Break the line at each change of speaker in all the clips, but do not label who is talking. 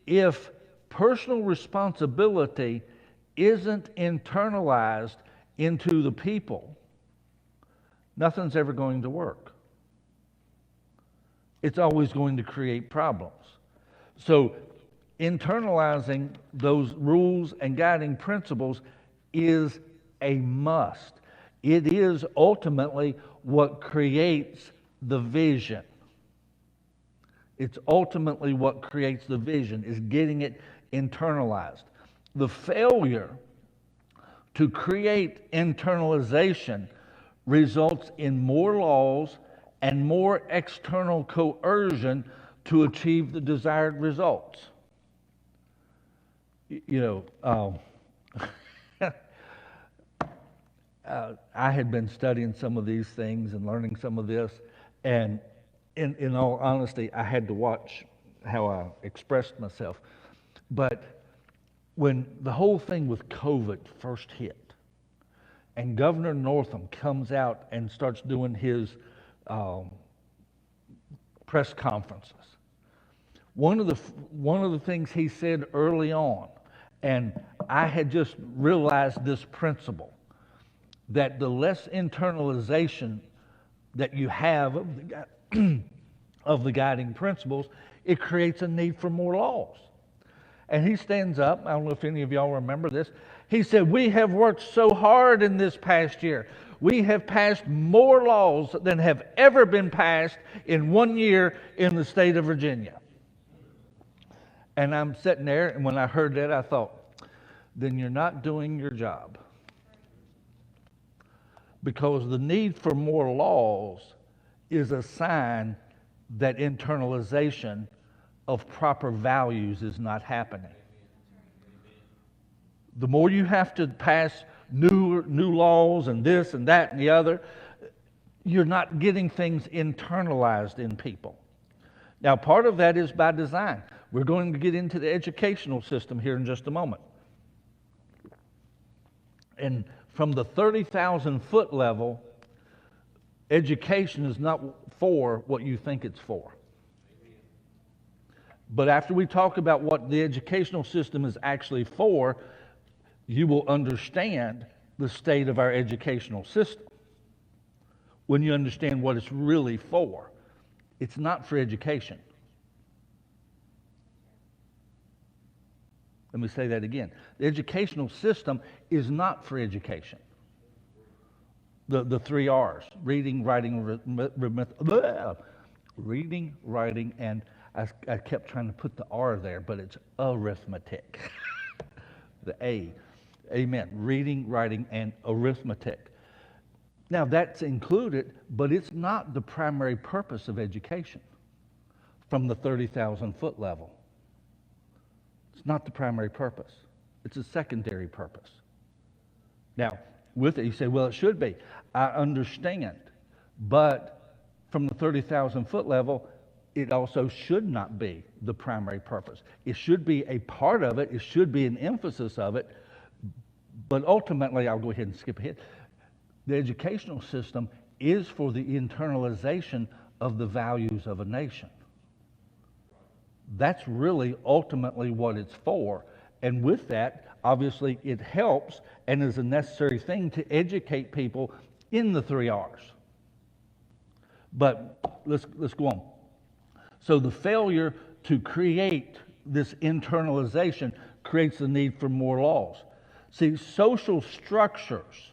if personal responsibility isn't internalized into the people, nothing's ever going to work. It's always going to create problems. So internalizing those rules and guiding principles is a must. It is ultimately what creates the vision. It's ultimately what creates the vision, is getting it internalized. The failure to create internalization results in more laws and more external coercion to achieve the desired results. I had been studying some of these things and learning some of this, and in all honesty, I had to watch how I expressed myself. But when the whole thing with COVID first hit, and Governor Northam comes out and starts doing his press conferences, one of the things he said early on, and I had just realized this principle, that the less internalization that you have of the guiding principles, it creates a need for more laws. And he stands up, I don't know if any of y'all remember this, he said, "We have worked so hard in this past year. We have passed more laws than have ever been passed in 1 year in the state of Virginia." And I'm sitting there, and when I heard that, I thought, then you're not doing your job. Because the need for more laws is a sign that internalization of proper values is not happening. The more you have to pass new laws and this and that and the other, you're not getting things internalized in people. Now, part of that is by design. We're going to get into the educational system here in just a moment. And from the 30,000-foot level, education is not for what you think it's for. But after we talk about what the educational system is actually for, you will understand the state of our educational system. When you understand what it's really for, it's not for education. Let me say that again. The educational system is not for education. The 3 R's, reading, writing, reading, writing, and I kept trying to put the R there, but it's arithmetic. The A. Amen. Reading, writing, and arithmetic. Now that's included, but it's not the primary purpose of education from the 30,000-foot level. It's not the primary purpose. It's a secondary purpose. Now, with it, you say, well, it should be. I understand. But from the 30,000-foot level, it also should not be the primary purpose. It should be a part of it. It should be an emphasis of it. But ultimately, I'll go ahead and skip ahead. The educational system is for the internalization of the values of a nation. That's really ultimately what it's for. And with that, obviously, it helps and is a necessary thing to educate people in the 3 R's. But let's go on. So the failure to create this internalization creates the need for more laws. See, social structures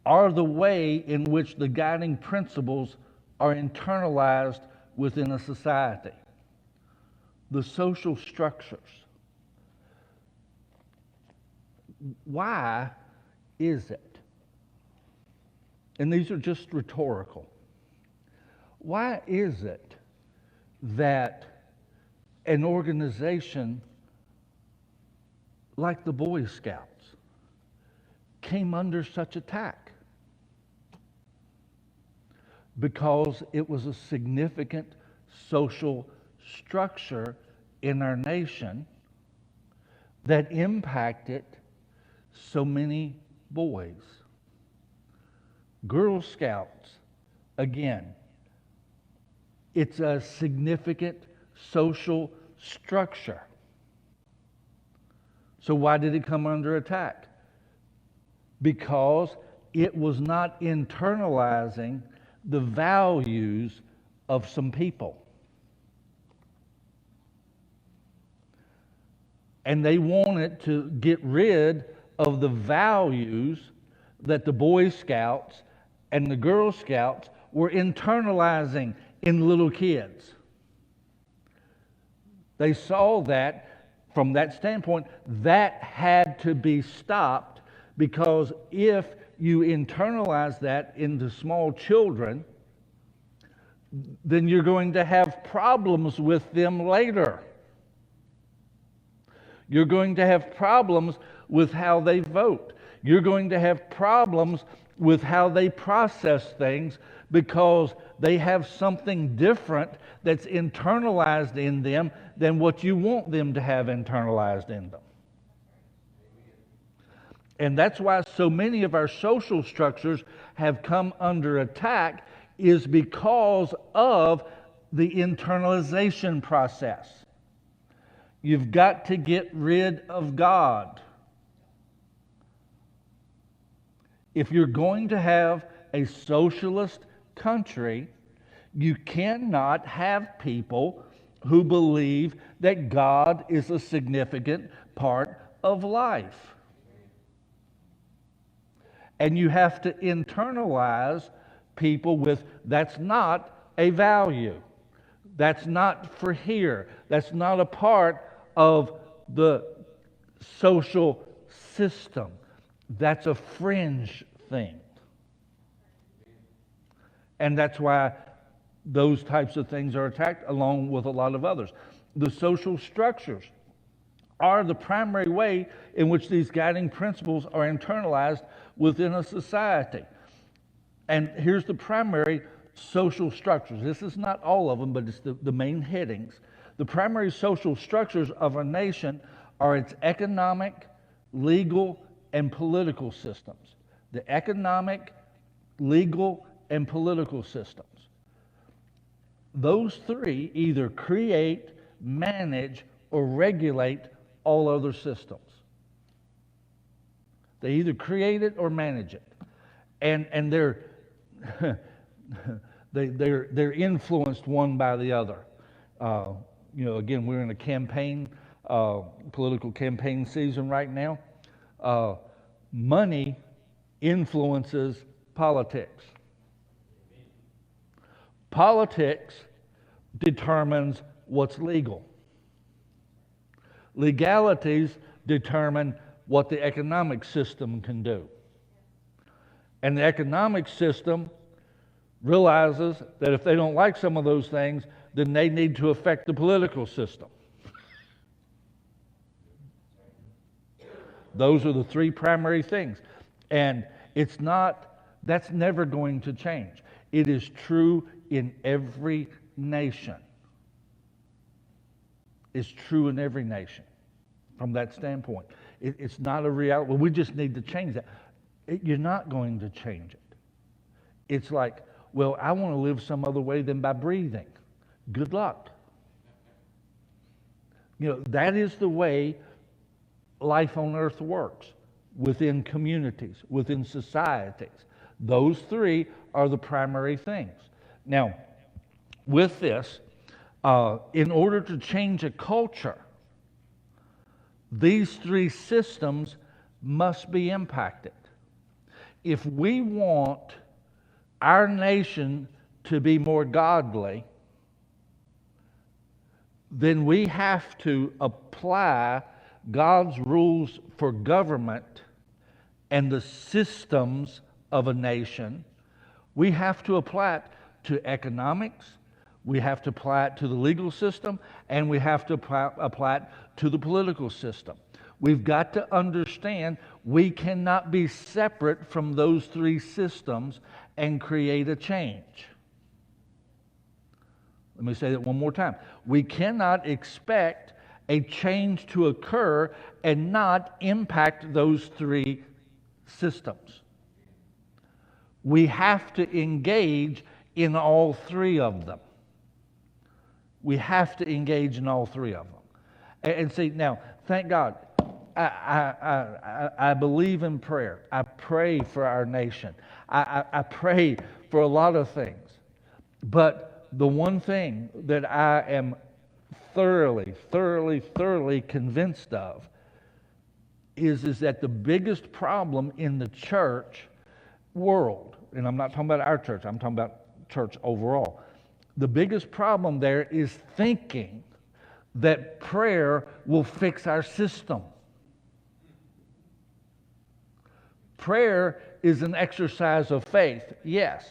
are the way in which the guiding principles are internalized within a society. The social structures. Why is it? And these are just rhetorical. Why is it that an organization like the Boy Scouts came under such attack? Because it was a significant social structure in our nation that impacted so many boys. Girl Scouts, again, it's a significant social structure. So why did it come under attack? Because it was not internalizing the values of some people. And they wanted to get rid of the values that the Boy Scouts and the Girl Scouts were internalizing in little kids. They saw that from that standpoint, that had to be stopped, because if you internalize that into small children, then you're going to have problems with them later. You're going to have problems with how they vote. You're going to have problems with how they process things, because they have something different that's internalized in them than what you want them to have internalized in them. And that's why so many of our social structures have come under attack, is because of the internalization process. You've got to get rid of God. If you're going to have a socialist country, you cannot have people who believe that God is a significant part of life. And you have to internalize people with, that's not a value. That's not for here. That's not a part of the social system. That's a fringe thing. And that's why those types of things are attacked, along with a lot of others. The social structures are the primary way in which these guiding principles are internalized within a society. And here's the primary social structures. This is not all of them, but it's the main headings. The primary social structures of a nation are its economic, legal, and political systems. The economic, legal, and political systems. Those three either create, manage, or regulate all other systems. They either create it or manage it. And they're they're influenced one by the other. Again, we're in a campaign, political campaign season right now. Money influences politics. Politics determines what's legal. Legalities determine what the economic system can do. And the economic system realizes that if they don't like some of those things, then they need to affect the political system. Those are the three primary things. And that's never going to change. It is true in every nation. It's true in every nation from that standpoint. It's not a reality. Well, we just need to change that. You're not going to change it. It's like, well, I want to live some other way than by breathing. Good luck. That is the way life on earth works, within communities, within societies. Those three are the primary things. Now, with this, in order to change a culture, these three systems must be impacted. If we want our nation to be more godly, then we have to apply God's rules for government and the systems of a nation. We have to apply it to economics, we have to apply it to the legal system, and we have to apply it to the political system. We've got to understand we cannot be separate from those three systems and create a change. Let me say that one more time. We cannot expect a change to occur and not impact those three systems. We have to engage in all three of them. We have to engage in all three of them. And see, now, thank God, I believe in prayer. I pray for our nation. I pray for a lot of things. But the one thing that I am thoroughly convinced of is that the biggest problem in the church world, and I'm not talking about our church, I'm talking about church overall. The biggest problem there is thinking that prayer will fix our system. Prayer is an exercise of faith, yes,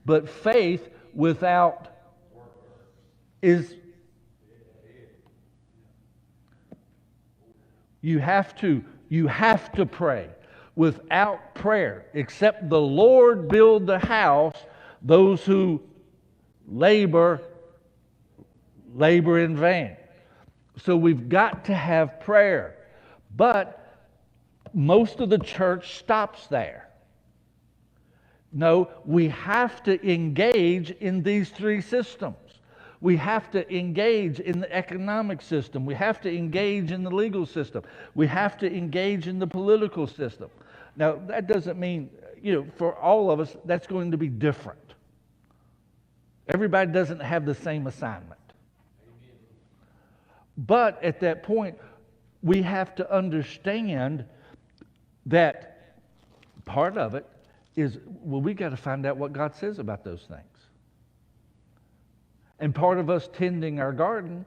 but faith without is, you have to pray. Without prayer, except the Lord build the house, those who labor in vain. So we've got to have prayer. But most of the church stops there. No, we have to engage in these three systems. We have to engage in the economic system. We have to engage in the legal system. We have to engage in the political system. Now, that doesn't mean, for all of us, that's going to be different. Everybody doesn't have the same assignment. But at that point, we have to understand that part of it is, we got to find out what God says about those things. And part of us tending our garden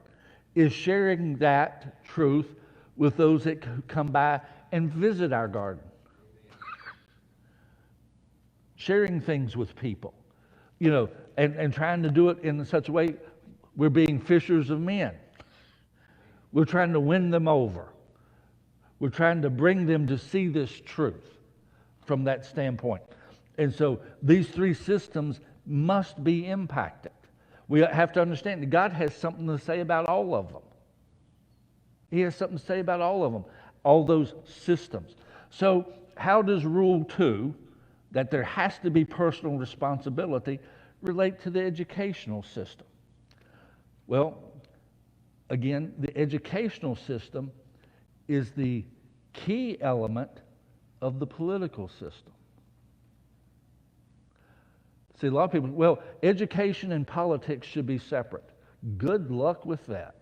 is sharing that truth with those that come by and visit our garden. Sharing things with people, and trying to do it in such a way we're being fishers of men. We're trying to win them over. We're trying to bring them to see this truth from that standpoint. And so these three systems must be impacted. We have to understand that God has something to say about all of them. He has something to say about all of them, all those systems. So how does Rule 2, that there has to be personal responsibility, relate to the educational system? Well, again, the educational system is the key element of the political system. See, a lot of people, well, education and politics should be separate. Good luck with that.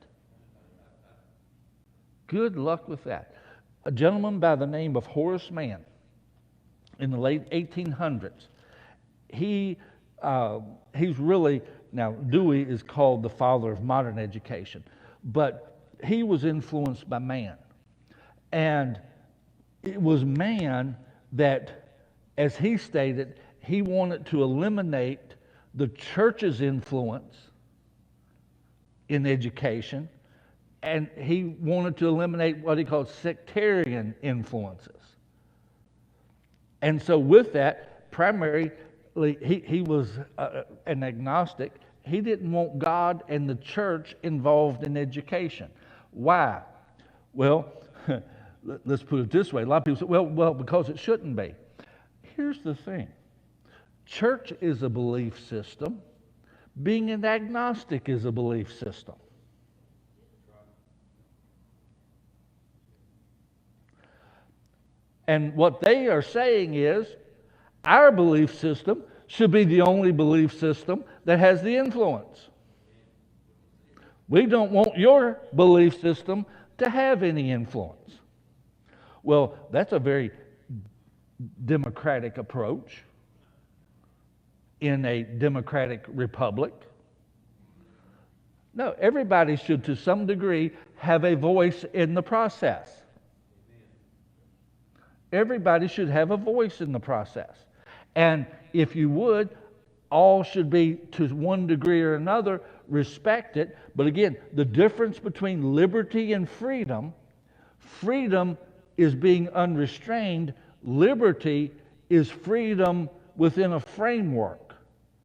Good luck with that. A gentleman by the name of Horace Mann in the late 1800s, he's really, now Dewey is called the father of modern education, but he was influenced by Mann. And it was Mann that, as he stated, he wanted to eliminate the church's influence in education, and he wanted to eliminate what he called sectarian influences. And so with that, primarily, he was an agnostic. He didn't want God and the church involved in education. Why? Well, let's put it this way. A lot of people say, well, because it shouldn't be. Here's the thing. Church is a belief system. Being an agnostic is a belief system. And what they are saying is, our belief system should be the only belief system that has the influence. We don't want your belief system to have any influence. Well, that's a very democratic approach in a democratic republic. No, everybody should, to some degree, have a voice in the process. Everybody should have a voice in the process. And if you would, all should be, to one degree or another, respected. But again, the difference between liberty and freedom is being unrestrained. Liberty is freedom within a framework.